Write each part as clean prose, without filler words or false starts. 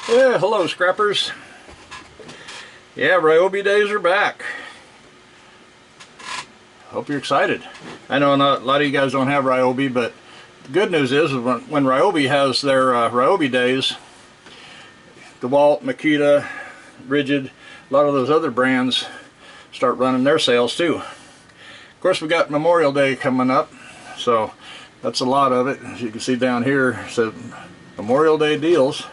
Yeah, hello scrappers. Yeah, Ryobi days are back. Hope you're excited. I know a lot of you guys don't have Ryobi, but the good news is when Ryobi has their Ryobi days, DeWalt, Makita, Rigid, a lot of those other brands start running their sales too. Of course, we got Memorial Day coming up, so that's a lot of it. As you can see down here, it says Memorial Day deals.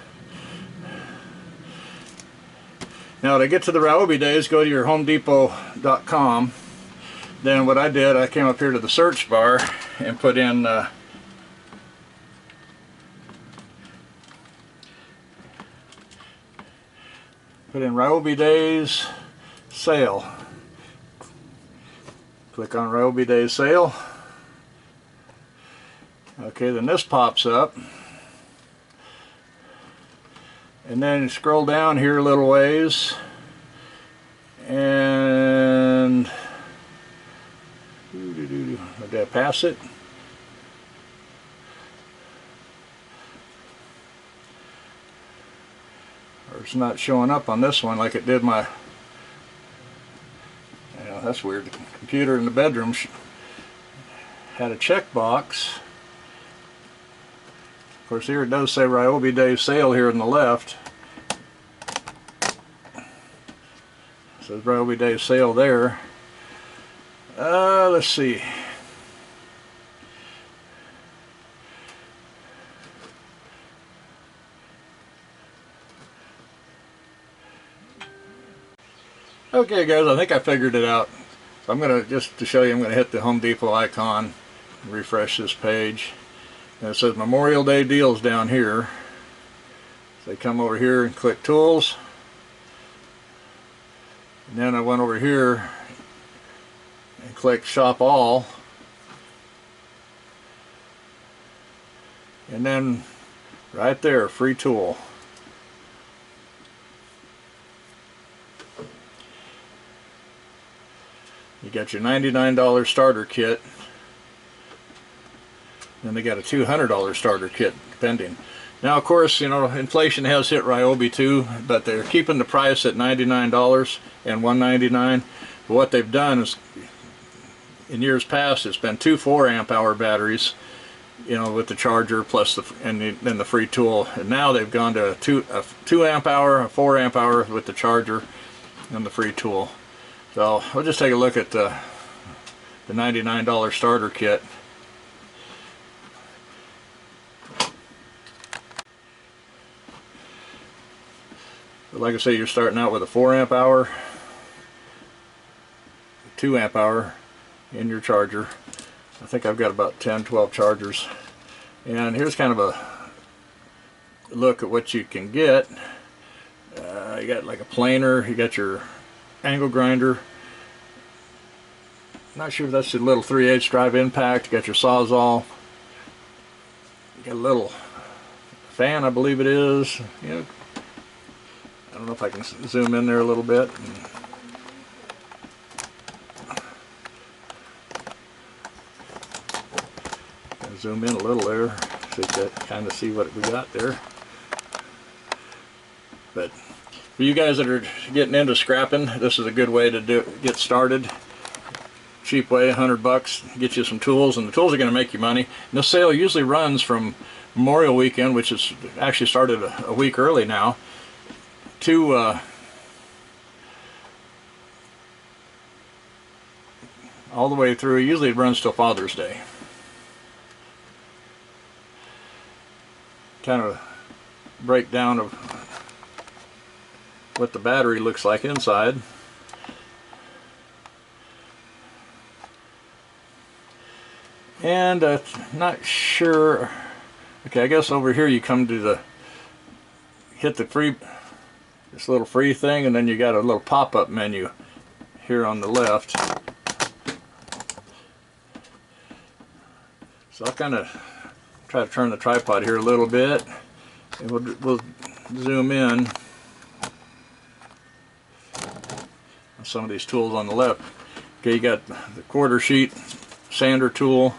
Now to get to the Ryobi days, go to your homedepot.com. Then what I did, I came up here to the search bar and put in Ryobi days sale. Click on Ryobi days sale. Okay, then this pops up. And then you scroll down here a little ways, and did I pass it? Or it's not showing up on this one like it did my, that's weird. The computer in the bedroom had a checkbox. Of course, here it does say Ryobi Day Sale here on the left. It says Ryobi Day Sale there. Let's see. Okay guys, I think I figured it out. So I'm going to, just to show you, I'm going to hit the Home Depot icon, refresh this page. And it says Memorial Day deals down here. So I come over here and click Tools. And then I went over here and click Shop All. And then right there, free tool. You got your $99 starter kit. Then they got a $200 starter kit pending. Now, of course, inflation has hit Ryobi too, but they're keeping the price at $99 and $199. But what they've done is, in years past, it's been two 4-amp-hour batteries, with the charger plus then the free tool. And now they've gone to a 2-amp-hour, a 4-amp-hour with the charger and the free tool. So we'll just take a look at the $99 starter kit. But like I say, you're starting out with a 4-amp-hour, 2-amp-hour in your charger. I think I've got about 10-12 chargers. And here's kind of a look at what you can get. You got like a planer, you got your angle grinder. Not sure if that's the little 3/8 drive impact. You got your Sawzall. You got a little fan, I believe it is. I don't know if I can zoom in there a little bit. Zoom in a little there so you can kind of see what we got there. But for you guys that are getting into scrapping, this is a good way to get started. Cheap way, $100, get you some tools, and the tools are going to make you money. And this sale usually runs from Memorial Weekend, which is actually started a week early now, to all the way through. Usually it runs till Father's Day. Kind of breakdown of what the battery looks like inside. And not sure. Okay, I guess over here you come to hit the free, this little free thing, and then you got a little pop-up menu here on the left. So I'll kind of try to turn the tripod here a little bit, and we'll zoom in on some of these tools on the left. Okay, you got the quarter sheet sander tool,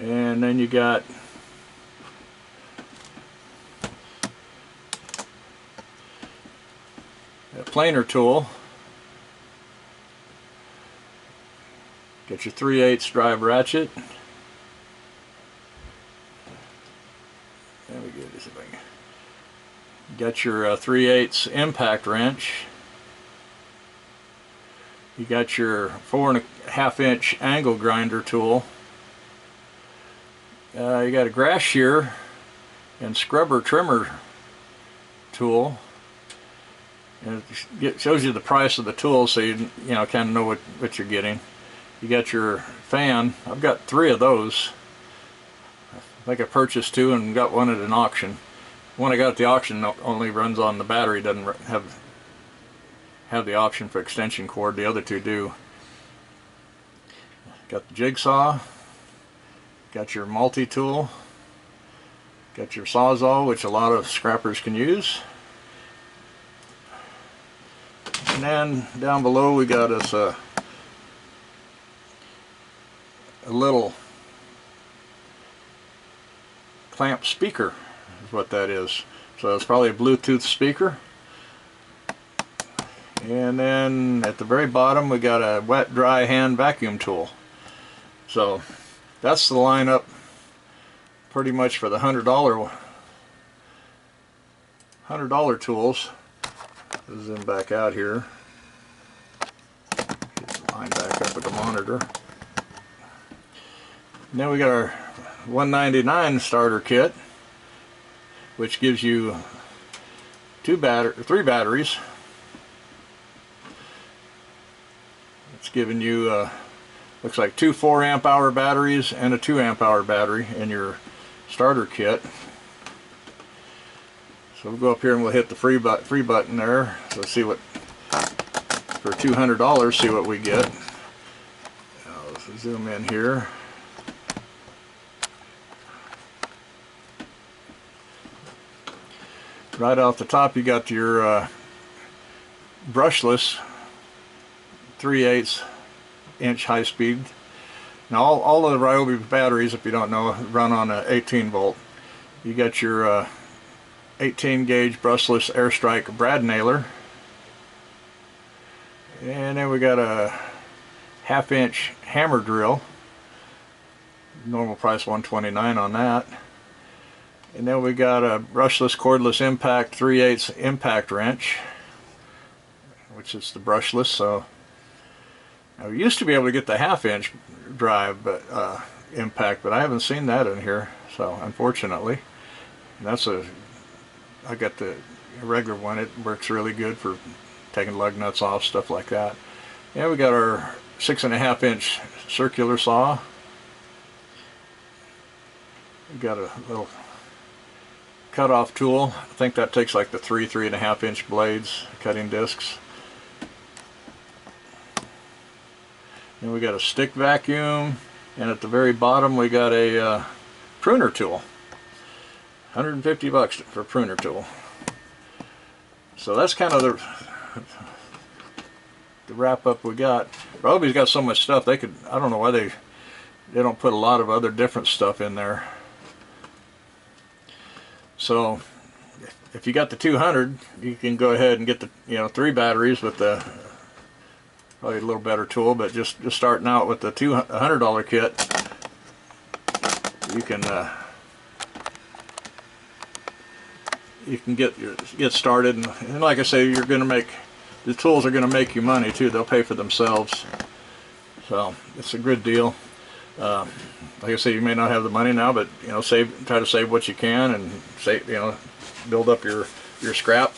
and then you got planer tool. Got your 3/8 drive ratchet. There we go. This thing. Got your 3/8 impact wrench. You got your 4.5 inch angle grinder tool. You got a grass shear and scrubber trimmer tool. And it shows you the price of the tool, so you kind of know what you're getting. You got your fan. I've got 3 of those. I think I purchased 2 and got one at an auction. One I got at the auction only runs on the battery, doesn't have the option for extension cord. The other 2 do. Got the jigsaw. Got your multi-tool. Got your sawzall, which a lot of scrappers can use. And then down below we got us a little clamp speaker, is what that is. So it's probably a Bluetooth speaker. And then at the very bottom we got a wet dry hand vacuum tool. So that's the lineup pretty much for the $100 tools. Zoom back out here. Get the line back up with the monitor. And then we got our $199 starter kit, which gives you 3 batteries. It's giving you looks like 2 4-amp-hour batteries and a 2-amp-hour battery in your starter kit. So we'll go up here and we'll hit the free button there. So let's see what, for $200, see what we get. Let's zoom in here. Right off the top you got your brushless 3/8 inch high speed. Now all of the Ryobi batteries, if you don't know, run on a 18 volt. You got your 18 gauge brushless airstrike brad nailer, and then we got a 1/2 inch hammer drill. Normal price $129 on that. And then we got a brushless cordless impact 3/8 impact wrench, which is the brushless. So now we used to be able to get the 1/2 inch drive impact, but I haven't seen that in here, so unfortunately. And that's I got the regular one. It works really good for taking lug nuts off, stuff like that. And we got our 6.5 inch circular saw. We got a little cut-off tool. I think that takes like the 3.5 inch blades, cutting discs. And we got a stick vacuum, and at the very bottom we got a pruner tool. $150 for a pruner tool. So that's kind of the wrap up we got. Ryobi's got so much stuff, I don't know why they don't put a lot of other different stuff in there. So if you got the 200, you can go ahead and get the 3 batteries with the probably a little better tool, but just starting out with the $100 kit, you can get started, and like I say, you're going to make, the tools are going to make you money too. They'll pay for themselves, so it's a good deal. Like I say, you may not have the money now, but try to save what you can, and save, build up your scrap.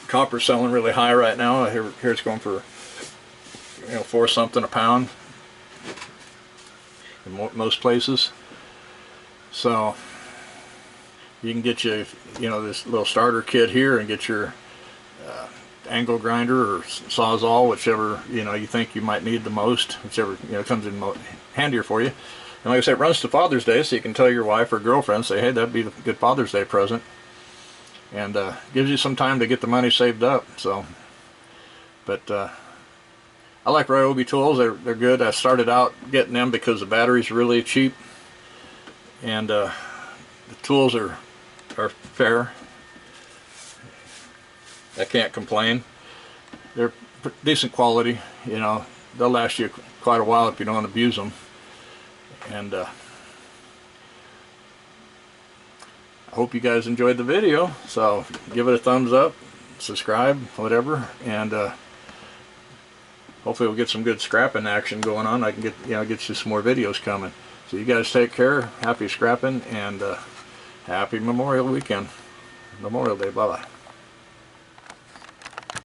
Copper's selling really high right now. Here it's going for 4 something a pound in most places. So you can get this little starter kit here and get your angle grinder or sawzall, whichever you think you might need the most, whichever comes in handier for you. And like I said, it runs to Father's Day, so you can tell your wife or girlfriend, say, hey, that'd be a good Father's Day present, and gives you some time to get the money saved up. So, but I like Ryobi tools. They're good. I started out getting them because the battery's really cheap, and the tools are fair. I can't complain. they're decent quality. You know, they'll last you quite a while if you don't abuse them. And I hope you guys enjoyed the video. So give it a thumbs up, subscribe, whatever, and hopefully we'll get some good scrapping action going on. I can get you some more videos coming. So you guys take care. Happy scrapping, and happy Memorial Weekend. Memorial Day. Bye bye.